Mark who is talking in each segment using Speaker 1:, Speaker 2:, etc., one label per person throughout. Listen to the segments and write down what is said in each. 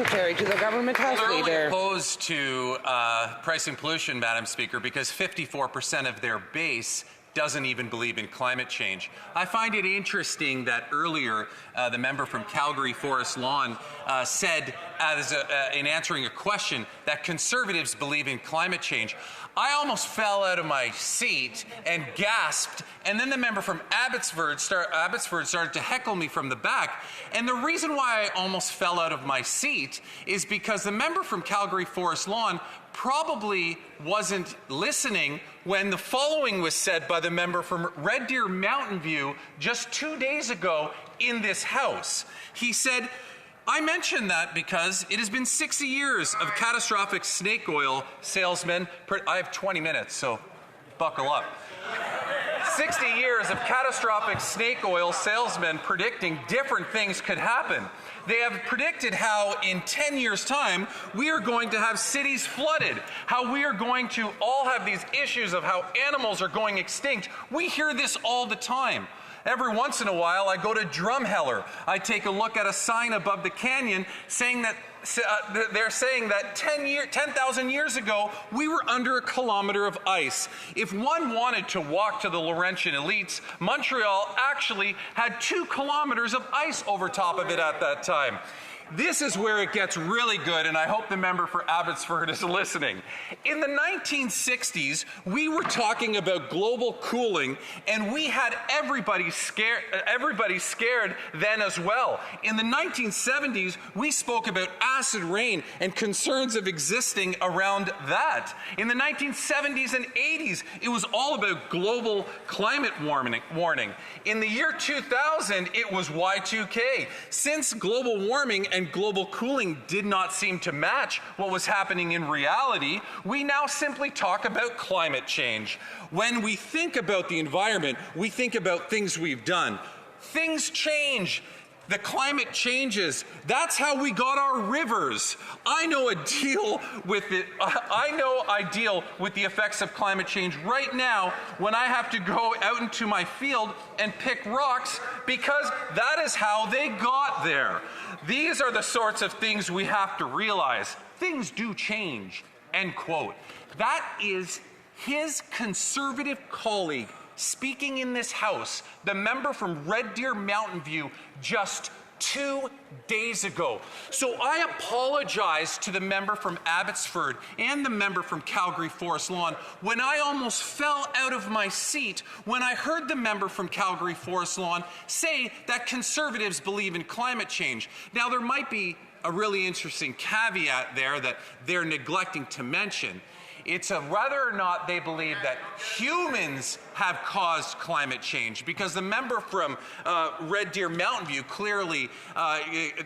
Speaker 1: Secretary to the Government House
Speaker 2: Leader.
Speaker 1: Leader.
Speaker 2: Opposed to pricing pollution, Madam Speaker, because 54% of their base doesn't even believe in climate change. I find it interesting that earlier the member from Calgary Forest Lawn said, in answering a question, that Conservatives believe in climate change. I almost fell out of my seat and gasped, and then the member from Abbotsford started to heckle me from the back. And the reason why I almost fell out of my seat is because the member from Calgary Forest Lawn probably wasn't listening when the following was said by the member from Red Deer Mountain View just 2 days ago in this House. He said, I mention that because it has been 60 years of catastrophic snake oil salesmen. I have 20 minutes, so buckle up. 60 years of catastrophic snake oil salesmen predicting different things could happen. They have predicted how in 10 years' time we are going to have cities flooded, how we are going to all have these issues of how animals are going extinct. We hear this all the time. Every once in a while, I go to Drumheller. I take a look at a sign above the canyon saying that they're saying that 10,000 years ago, we were under a kilometer of ice. If one wanted to walk to the Laurentian Elites, Montreal actually had 2 kilometers of ice over top of it at that time. This is where it gets really good, and I hope the member for Abbotsford is listening. In the 1960s, we were talking about global cooling, and we had everybody scared then as well. In the 1970s, we spoke about acid rain and concerns of existing around that. In the 1970s and 80s, it was all about global climate warming. In the year 2000, it was Y2K. Since global warming and global cooling did not seem to match what was happening in reality, we now simply talk about climate change. When we think about the environment, we think about things we've done. Things change. The climate changes. That's how we got our rivers. I know I deal with the effects of climate change right now when I have to go out into my field and pick rocks because that is how they got there. These are the sorts of things we have to realize. Things do change, end quote. That is his Conservative colleague speaking in this House, the member from Red Deer Mountain View, just 2 days ago. So I apologize to the member from Abbotsford and the member from Calgary Forest Lawn when I almost fell out of my seat when I heard the member from Calgary Forest Lawn say that Conservatives believe in climate change. Now, there might be a really interesting caveat there that they're neglecting to mention. It's whether or not they believe that humans have caused climate change, because the member from Red Deer Mountain View clearly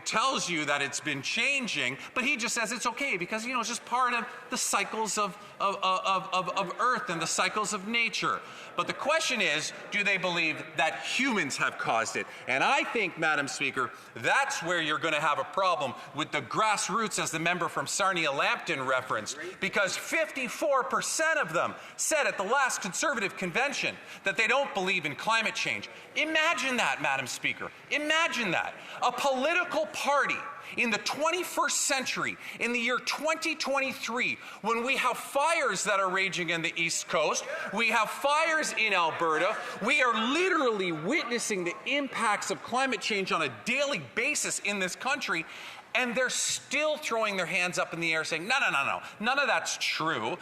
Speaker 2: tells you that it's been changing, but he just says it's okay because, it's just part of the cycles of Earth and the cycles of nature. But the question is, do they believe that humans have caused it? And I think, Madam Speaker, that's where you're going to have a problem with the grassroots, as the member from Sarnia-Lambton referenced, because 54% of them said at the last Conservative convention that they don't believe in climate change. Imagine that, Madam Speaker. Imagine that. A political party in the 21st century, in the year 2023, when we have fires that are raging in the East Coast, we have fires in Alberta, we are literally witnessing the impacts of climate change on a daily basis in this country, and they're still throwing their hands up in the air saying, no, none of that's true.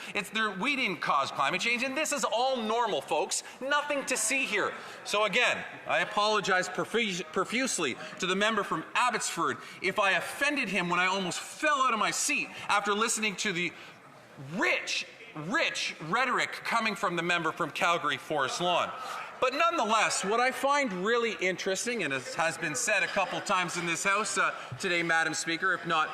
Speaker 2: We didn't cause climate change, and this is all normal, folks. Nothing to see here. So again, I apologize profusely to the member from Abbotsford if I offended him when I almost fell out of my seat after listening to the rich rhetoric coming from the member from Calgary Forest Lawn. But nonetheless, what I find really interesting, and it has been said a couple times in this House today, Madam Speaker, if not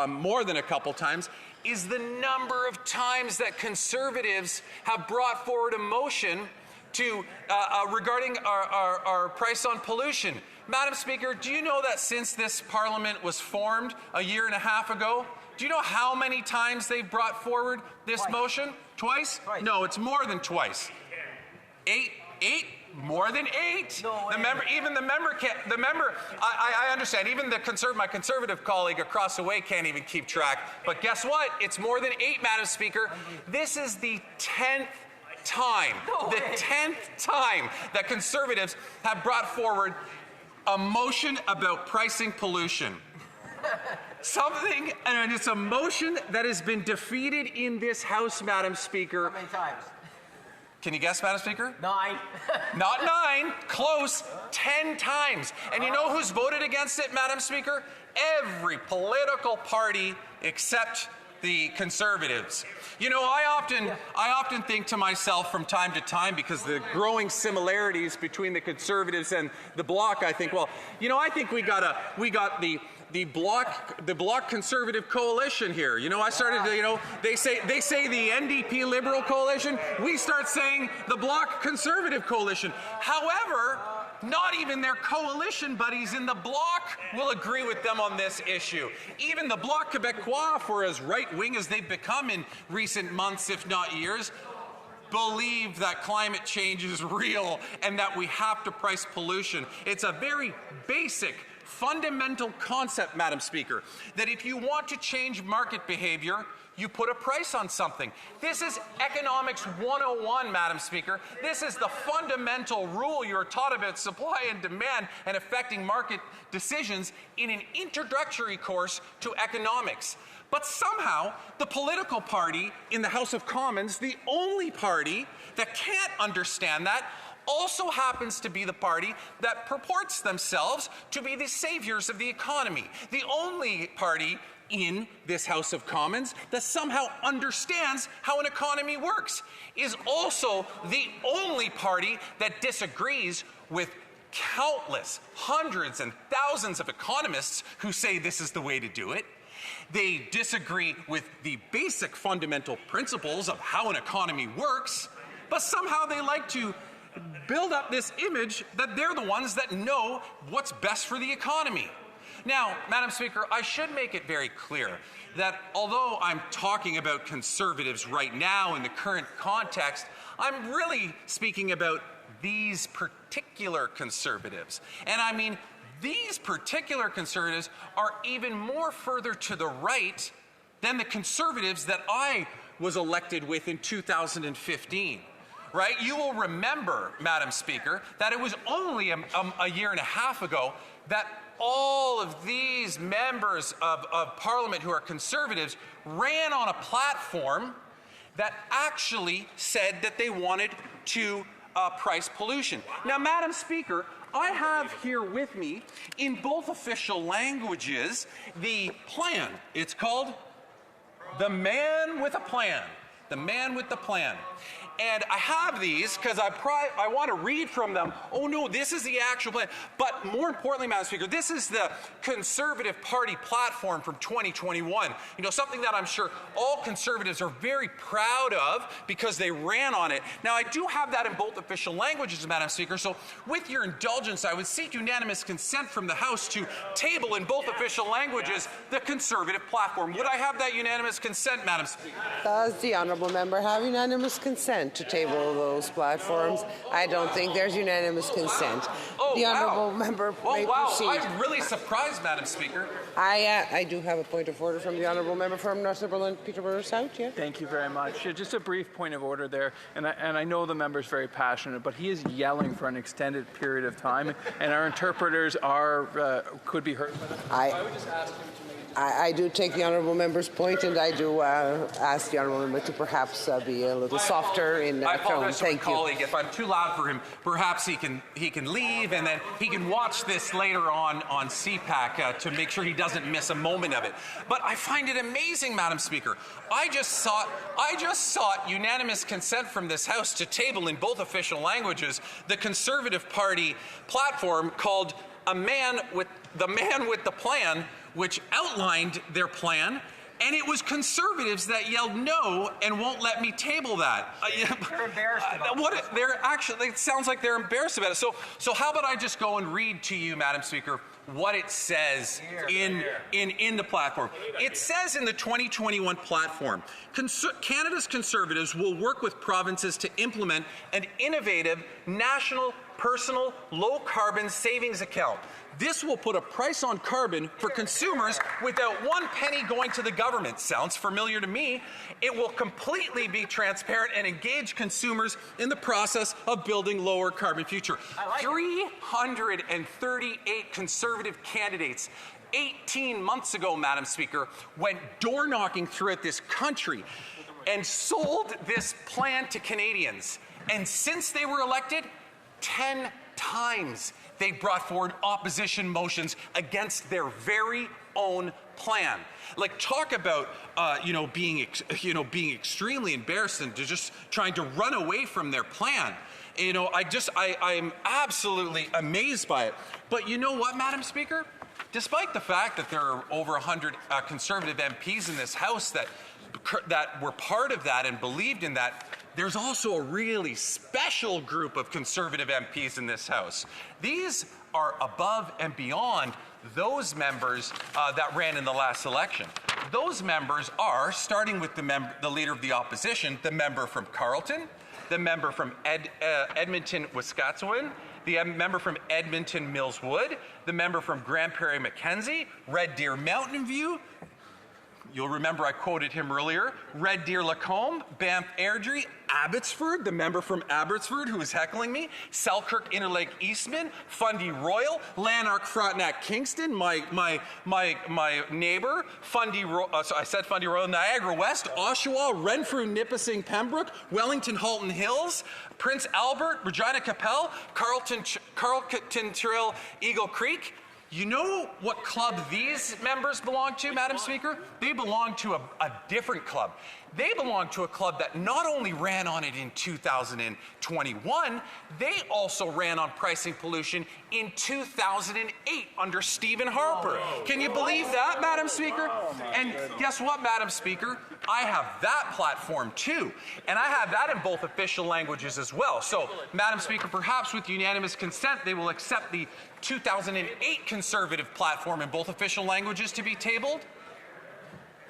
Speaker 2: more than a couple times, is the number of times that Conservatives have brought forward a motion regarding our price on pollution. Madam Speaker, do you know that since this Parliament was formed a year and a half ago, do you know how many times they've brought forward this motion? Twice? No, it's more than twice. Eight? More than 8.
Speaker 1: No way.
Speaker 2: I understand. Even my conservative colleague across the way can't even keep track. But guess what? It's more than 8, Madam Speaker. This is the 10th time, the 10th time that Conservatives have brought forward a motion about pricing pollution. And it's a motion that has been defeated in this House, Madam Speaker.
Speaker 1: How many times?
Speaker 2: Can you guess, Madam Speaker?
Speaker 1: 9.
Speaker 2: Not 9, close, 10 times. And you know who's voted against it, Madam Speaker? Every political party except the Conservatives. You know, I often think to myself from time to time, because the growing similarities between the Conservatives and the Bloc, I think, well, you know, I think we got the Bloc Conservative coalition here. You know, I started to, you know, they say the NDP Liberal coalition. We start saying the Bloc Conservative coalition. However, not even their coalition buddies in the Bloc will agree with them on this issue. Even the Bloc Québécois, for as right-wing as they've become in recent months, if not years, believe that climate change is real and that we have to price pollution. It's a very basic, fundamental concept, Madam Speaker, that if you want to change market behavior, you put a price on something. This is economics 101, Madam Speaker. This is the fundamental rule you're taught about supply and demand and affecting market decisions in an introductory course to economics. But somehow, the political party in the House of Commons, the only party that can't understand that, also happens to be the party that purports themselves to be the saviors of the economy. The only party in this House of Commons that somehow understands how an economy works is also the only party that disagrees with countless hundreds and thousands of economists who say this is the way to do it. They disagree with the basic fundamental principles of how an economy works, but somehow they like to build up this image that they're the ones that know what's best for the economy. Now, Madam Speaker, I should make it very clear that although I'm talking about Conservatives right now in the current context, I'm really speaking about these particular Conservatives. And I mean, these particular Conservatives are even more further to the right than the Conservatives that I was elected with in 2015. Right? You will remember, Madam Speaker, that it was only a year and a half ago that all of these members of Parliament who are Conservatives ran on a platform that actually said that they wanted to price pollution. Now, Madam Speaker, I have here with me, in both official languages, the plan. It's called The Man with a Plan. The Man with the Plan. And I have these because I want to read from them. Oh no, this is the actual plan. But more importantly, Madam Speaker, this is the Conservative Party platform from 2021. You know, something that I'm sure all Conservatives are very proud of because they ran on it. Now, I do have that in both official languages, Madam Speaker, so with your indulgence, I would seek unanimous consent from the House to table in both official languages the Conservative platform. Would I have that unanimous consent, Madam Speaker?
Speaker 3: Does the honourable member have unanimous consent to table those platforms? I don't think there's unanimous consent. The honourable member may proceed.
Speaker 2: I'm really surprised, Madam Speaker.
Speaker 3: I do have a point of order from the honourable member from Northumberland, Peterborough South. Yeah.
Speaker 4: Thank you very much. Just a brief point of order there, and I know the member's very passionate, but he is yelling for an extended period of time, and our interpreters could be heard. I would just ask him to make.
Speaker 3: I do take the honourable member's point, and I do ask the honourable member to perhaps be a little softer in
Speaker 2: I apologize
Speaker 3: tone.
Speaker 2: to my colleague. If I'm too loud for him, perhaps he can leave, and then he can watch this later on CPAC to make sure he doesn't miss a moment of it. But I find it amazing, Madam Speaker. I just sought unanimous consent from this House to table in both official languages the Conservative Party platform called The Man with the Plan, which outlined their plan, and it was Conservatives that yelled no and won't let me table that.
Speaker 1: They're embarrassed about it.
Speaker 2: They're actually, it sounds like they're embarrassed about it. So how about I just go and read to you, Madam Speaker, what it says in the platform. It says in the 2021 platform, Canada's Conservatives will work with provinces to implement an innovative national personal low-carbon savings account. This will put a price on carbon for consumers without one penny going to the government. Sounds familiar to me. It will completely be transparent and engage consumers in the process of building lower carbon future. 338 Conservative candidates 18 months ago, Madam Speaker, went door knocking throughout this country and sold this plan to Canadians. And since they were elected, 10 times they brought forward opposition motions against their very own plan. Like, talk about being extremely embarrassed and just trying to run away from their plan. I'm absolutely amazed by it. But you know what, Madam Speaker? Despite the fact that there are over 100 Conservative MPs in this House that were part of that and believed in that, there's also a really special group of Conservative MPs in this House. These are above and beyond those members that ran in the last election. Those members are, starting with the Leader of the Opposition, the member from Carleton, the member from Edmonton, Wisconsin, the member from Edmonton Mills Wood, the member from Grand Prairie Mackenzie, Red Deer Mountain View. You'll remember I quoted him earlier. Red Deer Lacombe, Banff Airdrie, Abbotsford, the member from Abbotsford who was heckling me, Selkirk Interlake Eastman, Fundy Royal, Lanark Frontenac Kingston, my neighbor, I said Fundy Royal, Niagara West, Oshawa, Renfrew, Nipissing, Pembroke, Wellington, Halton Hills, Prince Albert, Regina Capel, Carleton Trail, Eagle Creek. You know what club these members belong to, Madam Speaker? They belong to a different club. They belong to a club that not only ran on it in 2021, they also ran on pricing pollution in 2008 under Stephen Harper. Can you believe that, Madam Speaker? And guess what, Madam Speaker? I have that platform too. And I have that in both official languages as well. So, Madam Speaker, perhaps with unanimous consent, they will accept the 2008 Conservative platform in both official languages to be tabled.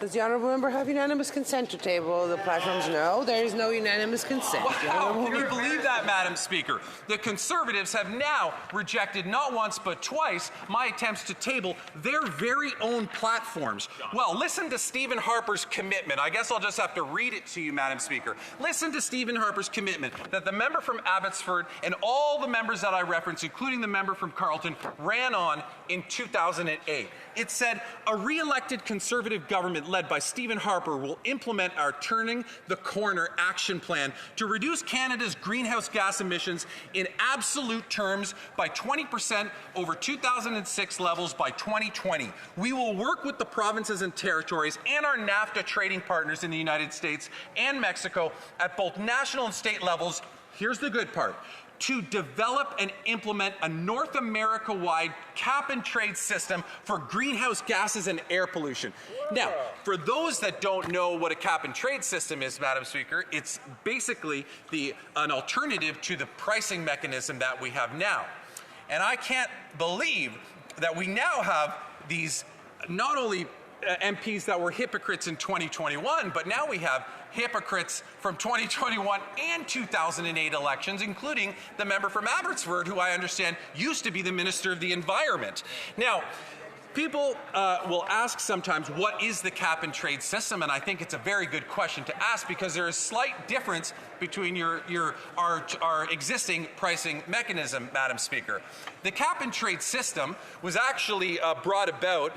Speaker 3: Does the honourable member have unanimous consent to table the platforms? No, there is no unanimous consent.
Speaker 2: Wow, can you believe that, Madam Speaker? The Conservatives have now rejected not once but twice my attempts to table their very own platforms. Well, listen to Stephen Harper's commitment. I guess I'll just have to read it to you, Madam Speaker. Listen to Stephen Harper's commitment that the member from Abbotsford and all the members that I referenced, including the member from Carleton, ran on in 2008. It said, a re-elected Conservative government led by Stephen Harper will implement our Turning the Corner action plan to reduce Canada's greenhouse gas emissions in absolute terms by 20% over 2006 levels by 2020. We will work with the provinces and territories and our NAFTA trading partners in the United States and Mexico at both national and state levels. Here's the good part. To develop and implement a North America-wide cap-and-trade system for greenhouse gases and air pollution. Now, for those that don't know what a cap-and-trade system is, Madam Speaker, it's basically an alternative to the pricing mechanism that we have now. And I can't believe that we now have these not only MPs that were hypocrites in 2021, but now we have hypocrites from 2021 and 2008 elections, including the member from Abbotsford, who I understand used to be the Minister of the Environment. Now, people will ask sometimes, what is the cap-and-trade system? And I think it's a very good question to ask because there is a slight difference between our existing pricing mechanism, Madam Speaker. The cap-and-trade system was actually brought about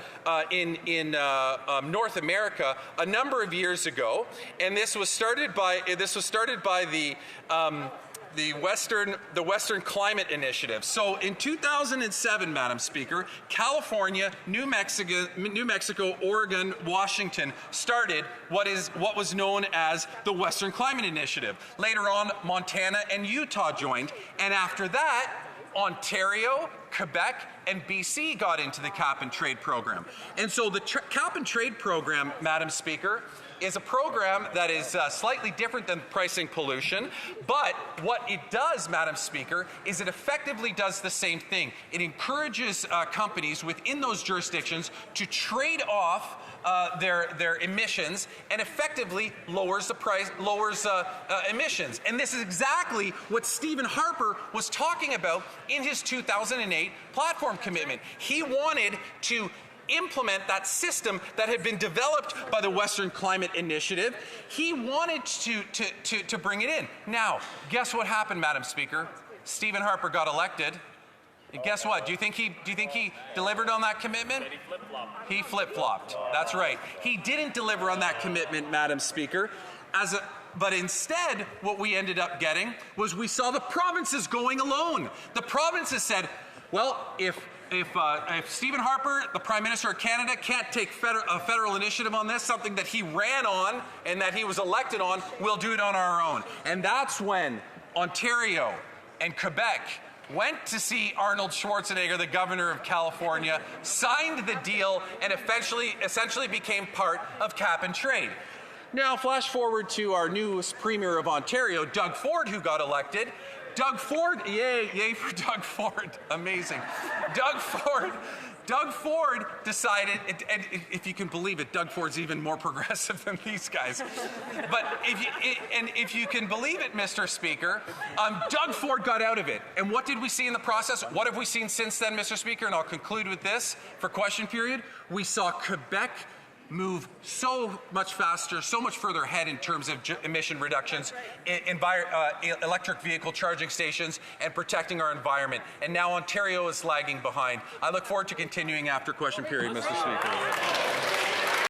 Speaker 2: in North America a number of years ago, and this was started by the Western Climate Initiative. So in 2007, Madam Speaker, California, New Mexico, Oregon, Washington started what was known as the Western Climate Initiative. Later on, Montana and Utah joined, and after that, Ontario, Quebec, and BC got into the cap and trade program. And so the cap and trade program, Madam Speaker, is a program that is slightly different than pricing pollution, but what it does, Madam Speaker, is it effectively does the same thing. It encourages companies within those jurisdictions to trade off their emissions and effectively lowers the price, lowers emissions. And this is exactly what Stephen Harper was talking about in his 2008 platform commitment. He wanted to implement that system that had been developed by the Western Climate Initiative. He wanted to bring it in. Now, guess what happened, Madam Speaker? Stephen Harper got elected. And guess what? Do you think he delivered on that commitment? He flip-flopped. That's right. He didn't deliver on that commitment, Madam Speaker. But instead, what we ended up getting was we saw the provinces going alone. The provinces said, well, if Stephen Harper, the Prime Minister of Canada, can't take a federal initiative on this, something that he ran on and that he was elected on, we'll do it on our own. And that's when Ontario and Quebec went to see Arnold Schwarzenegger, the governor of California, signed the deal, and essentially became part of cap and trade. Now, flash forward to our newest Premier of Ontario, Doug Ford, who got elected. Doug Ford, yay for Doug Ford, amazing. Doug Ford decided, and if you can believe it, Doug Ford's even more progressive than these guys. But if you can believe it, Mr. Speaker, Doug Ford got out of it. And what did we see in the process? What have we seen since then, Mr. Speaker? And I'll conclude with this for question period. We saw Quebec move so much faster, so much further ahead in terms of emission reductions, electric vehicle charging stations, and protecting our environment. And now Ontario is lagging behind. I look forward to continuing after question period, Mr. Speaker.